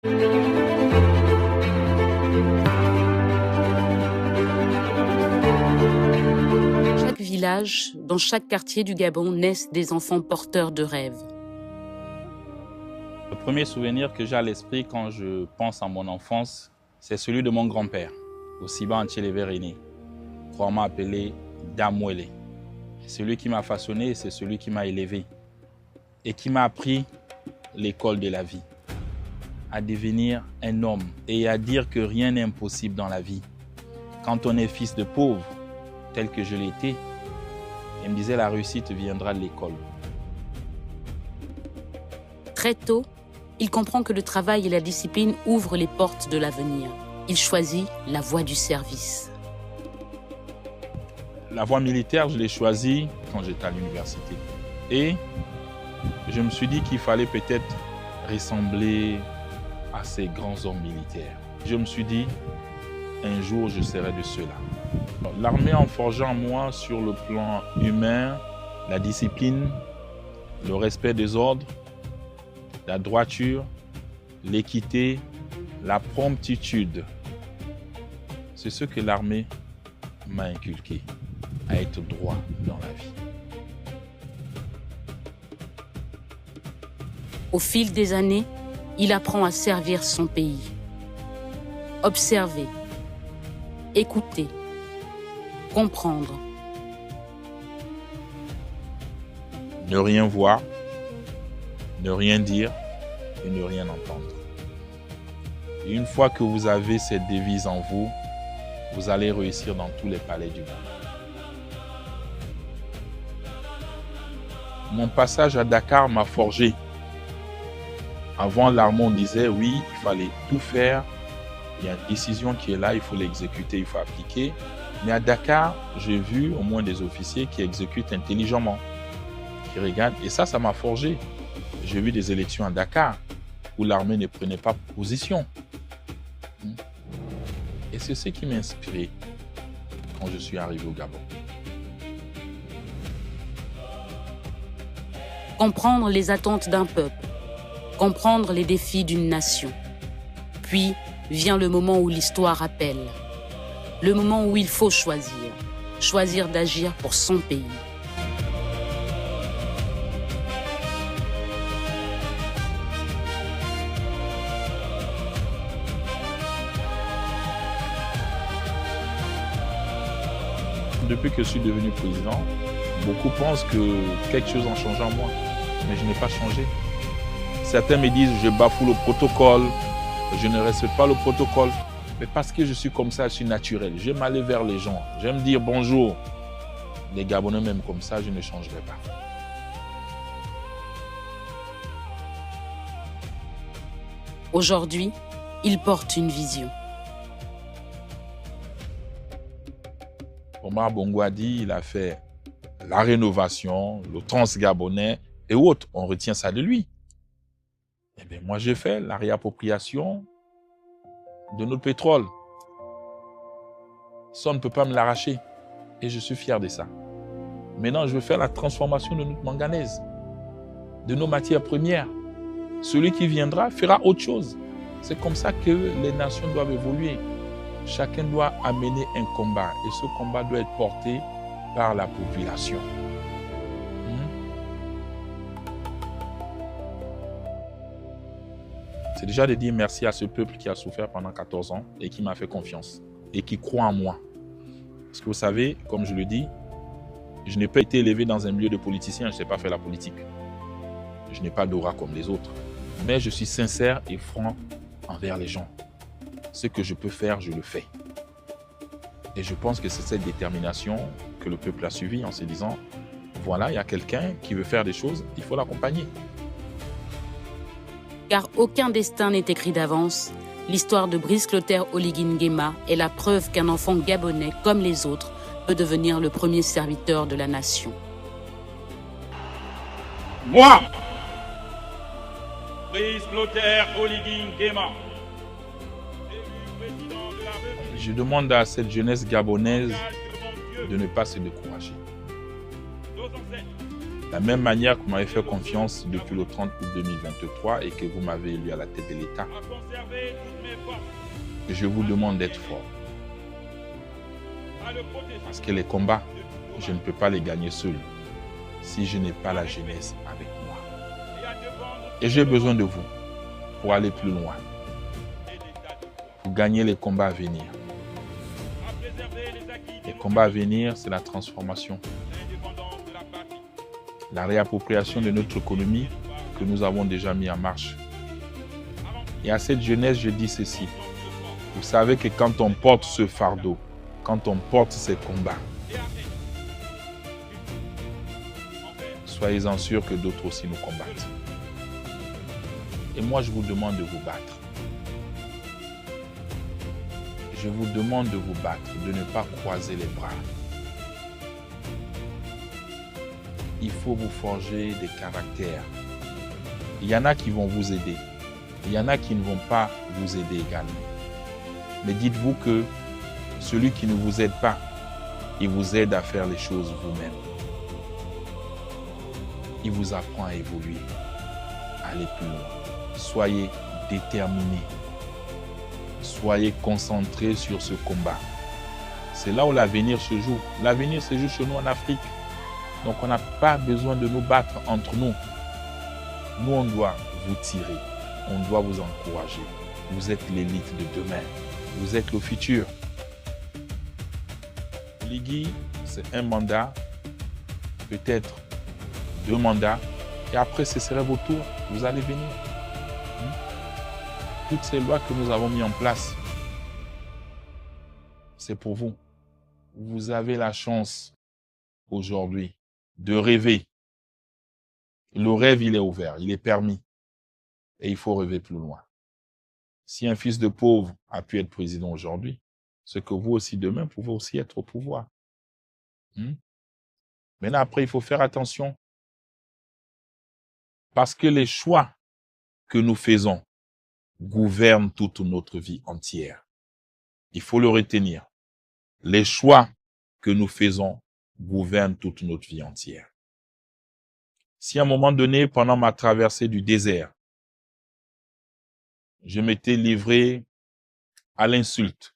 Chaque village, dans chaque quartier du Gabon, naissent des enfants porteurs de rêves. Le premier souvenir que j'ai à l'esprit quand je pense à mon enfance, c'est celui de mon grand-père, Osiba Antcheleve-René, couramment appelé Damwele. C'est celui qui m'a façonné, c'est celui qui m'a élevé et qui m'a appris l'école de la vie, à devenir un homme et à dire que rien n'est impossible dans la vie. Quand on est fils de pauvre, tel que je l'étais, il me disait la réussite viendra de l'école. Très tôt, il comprend que le travail et la discipline ouvrent les portes de l'avenir. Il choisit la voie du service. La voie militaire, je l'ai choisie quand j'étais à l'université. Et je me suis dit qu'il fallait peut-être ressembler à ces grands hommes militaires. Je me suis dit, un jour, je serai de ceux-là. L'armée en forgeant en moi sur le plan humain, la discipline, le respect des ordres, la droiture, l'équité, la promptitude. C'est ce que l'armée m'a inculqué, à être droit dans la vie. Au fil des années, il apprend à servir son pays. Observer, écouter, comprendre. Ne rien voir, ne rien dire et ne rien entendre. Et une fois que vous avez cette devise en vous, vous allez réussir dans tous les palais du monde. Mon passage à Dakar m'a forgé. Avant, l'armée, on disait oui, il fallait tout faire. Il y a une décision qui est là, il faut l'exécuter, il faut appliquer. Mais à Dakar, j'ai vu au moins des officiers qui exécutent intelligemment, qui regardent. Et ça m'a forgé. J'ai vu des élections à Dakar où l'armée ne prenait pas position. Et c'est ce qui m'a inspiré quand je suis arrivé au Gabon. Comprendre les attentes d'un peuple, comprendre les défis d'une nation. Puis vient le moment où l'histoire appelle, le moment où il faut choisir d'agir pour son pays. Depuis que je suis devenu président, beaucoup pensent que quelque chose a changé en moi, mais je n'ai pas changé. Certains me disent je bafoue le protocole, je ne respecte pas le protocole, mais parce que je suis comme ça, je suis naturel. J'aime aller vers les gens, j'aime dire bonjour. Les Gabonais même comme ça, je ne changerai pas. Aujourd'hui, il porte une vision. Omar Bongo a dit, il a fait la rénovation, le transgabonais et autres. On retient ça de lui. Eh bien, moi, j'ai fait la réappropriation de notre pétrole. Ça, on ne peut pas me l'arracher. Et je suis fier de ça. Maintenant, je veux faire la transformation de notre manganèse, de nos matières premières. Celui qui viendra fera autre chose. C'est comme ça que les nations doivent évoluer. Chacun doit amener un combat. Et ce combat doit être porté par la population. C'est déjà de dire merci à ce peuple qui a souffert pendant 14 ans et qui m'a fait confiance et qui croit en moi. Parce que vous savez, comme je le dis, je n'ai pas été élevé dans un milieu de politiciens, je ne sais pas faire la politique. Je n'ai pas d'aura comme les autres. Mais je suis sincère et franc envers les gens. Ce que je peux faire, je le fais. Et je pense que c'est cette détermination que le peuple a suivie en se disant, voilà, il y a quelqu'un qui veut faire des choses, il faut l'accompagner. Car aucun destin n'est écrit d'avance, l'histoire de Brice Clotaire Oligui Nguema est la preuve qu'un enfant gabonais, comme les autres, peut devenir le premier serviteur de la nation. Moi, Brice Clotaire Oligui Nguema, je demande à cette jeunesse gabonaise de ne pas se décourager. De la même manière que vous m'avez fait confiance depuis le 30 août 2023 et que vous m'avez élu à la tête de l'État, je vous demande d'être fort. Parce que les combats, je ne peux pas les gagner seul si je n'ai pas la jeunesse avec moi. Et j'ai besoin de vous pour aller plus loin, pour gagner les combats à venir. Les combats à venir, c'est la transformation, la réappropriation de notre économie que nous avons déjà mis en marche. Et à cette jeunesse, je dis ceci. Vous savez que quand on porte ce fardeau, quand on porte ces combats, soyez-en sûrs que d'autres aussi nous combattent. Et moi, je vous demande de vous battre. Je vous demande de vous battre, de ne pas croiser les bras. Il faut vous forger des caractères. Il y en a qui vont vous aider. Il y en a qui ne vont pas vous aider également. Mais dites-vous que celui qui ne vous aide pas, il vous aide à faire les choses vous-même. Il vous apprend à évoluer, à aller plus loin. Soyez déterminés. Soyez concentrés sur ce combat. C'est là où l'avenir se joue. L'avenir se joue chez nous en Afrique. Donc on n'a pas besoin de nous battre entre nous. Nous, on doit vous tirer. On doit vous encourager. Vous êtes l'élite de demain. Vous êtes le futur. Oligui, c'est un mandat, peut-être 2 mandats, et après ce serait vos tours, vous allez venir. Toutes ces lois que nous avons mises en place, c'est pour vous. Vous avez la chance aujourd'hui de rêver. Le rêve, il est ouvert, il est permis, et il faut rêver plus loin. Si un fils de pauvre a pu être président aujourd'hui, c'est que vous aussi demain pouvez aussi être au pouvoir. Maintenant, après, il faut faire attention. Parce que les choix que nous faisons gouvernent toute notre vie entière. Il faut le retenir. Les choix que nous faisons gouvernent toute notre vie entière. Si à un moment donné, pendant ma traversée du désert, je m'étais livré à l'insulte,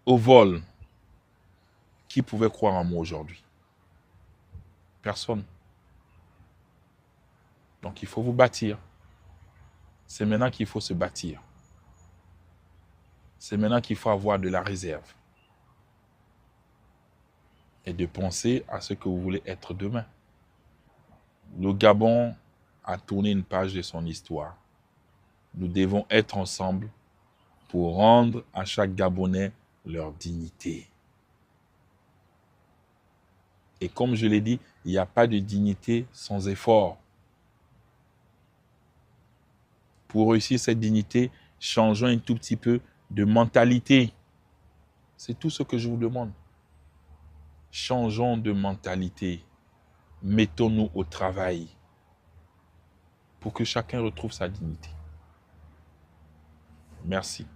au vol, qui pouvait croire en moi aujourd'hui? Personne. Donc il faut vous bâtir. C'est maintenant qu'il faut se bâtir. C'est maintenant qu'il faut avoir de la réserve. Et de penser à ce que vous voulez être demain. Le Gabon a tourné une page de son histoire. Nous devons être ensemble pour rendre à chaque Gabonais leur dignité. Et comme je l'ai dit, il n'y a pas de dignité sans effort. Pour réussir cette dignité, changeons un tout petit peu de mentalité. C'est tout ce que je vous demande. Changeons de mentalité. Mettons-nous au travail pour que chacun retrouve sa dignité. Merci.